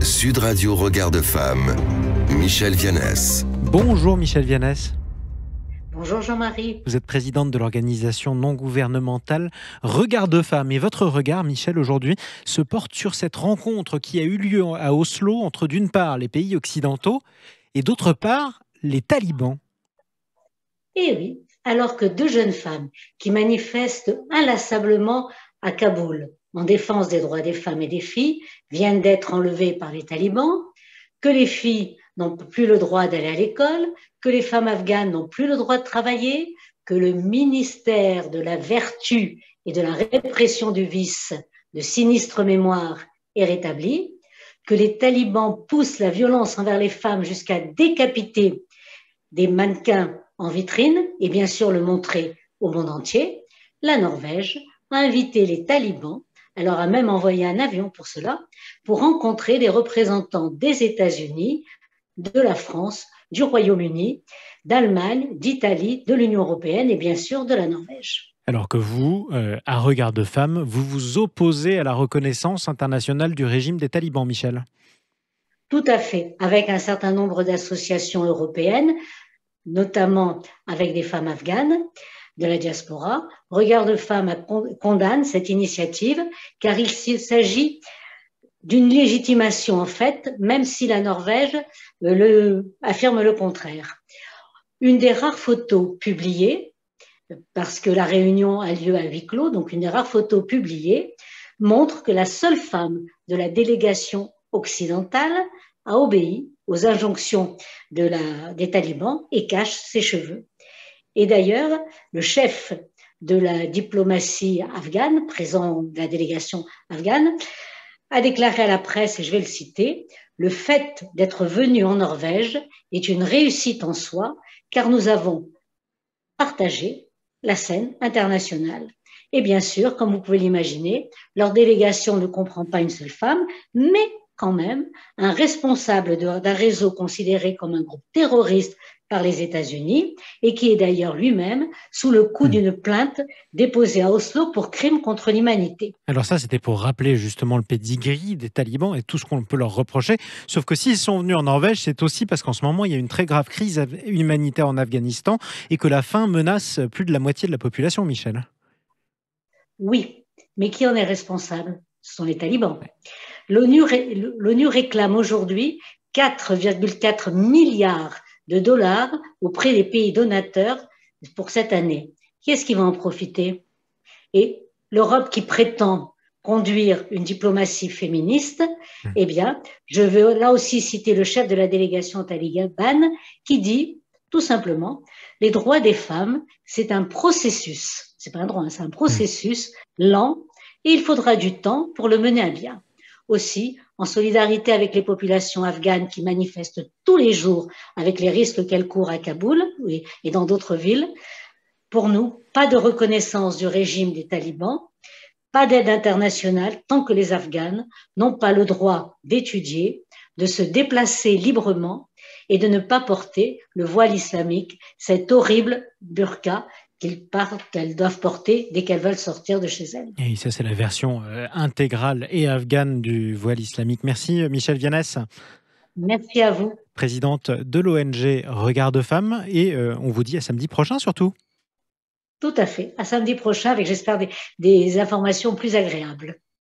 Sud Radio Regard de Femme, Michèle Vianès. Bonjour Michèle Vianès. Bonjour Jean-Marie. Vous êtes présidente de l'organisation non gouvernementale Regard de Femme. Et votre regard, Michèle, aujourd'hui, se porte sur cette rencontre qui a eu lieu à Oslo entre d'une part les pays occidentaux et d'autre part les talibans. Eh oui, alors que deux jeunes femmes qui manifestent inlassablement à Kaboul en défense des droits des femmes et des filles viennent d'être enlevées par les talibans, que les filles n'ont plus le droit d'aller à l'école, que les femmes afghanes n'ont plus le droit de travailler, que le ministère de la vertu et de la répression du vice de sinistre mémoire est rétabli, que les talibans poussent la violence envers les femmes jusqu'à décapiter des mannequins en vitrine et bien sûr le montrer au monde entier, la Norvège a invité les talibans, elle leur a même envoyé un avion pour cela, pour rencontrer les représentants des États-Unis, de la France, du Royaume-Uni, d'Allemagne, d'Italie, de l'Union européenne et bien sûr de la Norvège. Alors que vous, à Regard de Femme, vous vous opposez à la reconnaissance internationale du régime des talibans, Michèle. Tout à fait, avec un certain nombre d'associations européennes, notamment avec des femmes afghanes de la diaspora. Regard de Femme condamne cette initiative car il s'agit d'une légitimation en fait, même si la Norvège affirme le contraire. Une des rares photos publiées, parce que la réunion a lieu à huis clos, donc une des rares photos publiées, montre que la seule femme de la délégation occidentale a obéi aux injonctions des talibans et cache ses cheveux. Et d'ailleurs, le chef de la diplomatie afghane, présent de la délégation afghane, a déclaré à la presse, et je vais le citer, « Le fait d'être venu en Norvège est une réussite en soi, car nous avons partagé la scène internationale. » Et bien sûr, comme vous pouvez l'imaginer, leur délégation ne comprend pas une seule femme, mais quand même un responsable d'un réseau considéré comme un groupe terroriste par les États-Unis et qui est d'ailleurs lui-même sous le coup d'une plainte déposée à Oslo pour crime contre l'humanité. Alors ça, c'était pour rappeler justement le pédigree des talibans et tout ce qu'on peut leur reprocher. Sauf que s'ils sont venus en Norvège, c'est aussi parce qu'en ce moment, il y a une très grave crise humanitaire en Afghanistan et que la faim menace plus de la moitié de la population, Michèle. Oui, mais qui en est responsable? Ce sont les talibans. L'ONU réclame aujourd'hui 4,4 milliards de dollars auprès des pays donateurs pour cette année. Qui est-ce qui va en profiter? Et l'Europe qui prétend conduire une diplomatie féministe, eh bien, je veux là aussi citer le chef de la délégation talibane qui dit tout simplement, les droits des femmes, c'est un processus, c'est pas un droit, c'est un processus lent et il faudra du temps pour le mener à bien. Aussi, en solidarité avec les populations afghanes qui manifestent tous les jours avec les risques qu'elles courent à Kaboul et dans d'autres villes, pour nous, pas de reconnaissance du régime des talibans, pas d'aide internationale tant que les Afghanes n'ont pas le droit d'étudier, de se déplacer librement et de ne pas porter le voile islamique, cet horrible burqa qu'elles doivent porter dès qu'elles veulent sortir de chez elles. Et ça, c'est la version intégrale et afghane du voile islamique. Merci Michèle Vianès. Merci à vous. Présidente de l'ONG Regard de Femme. Et on vous dit à samedi prochain surtout. Tout à fait. À samedi prochain avec, j'espère, des informations plus agréables.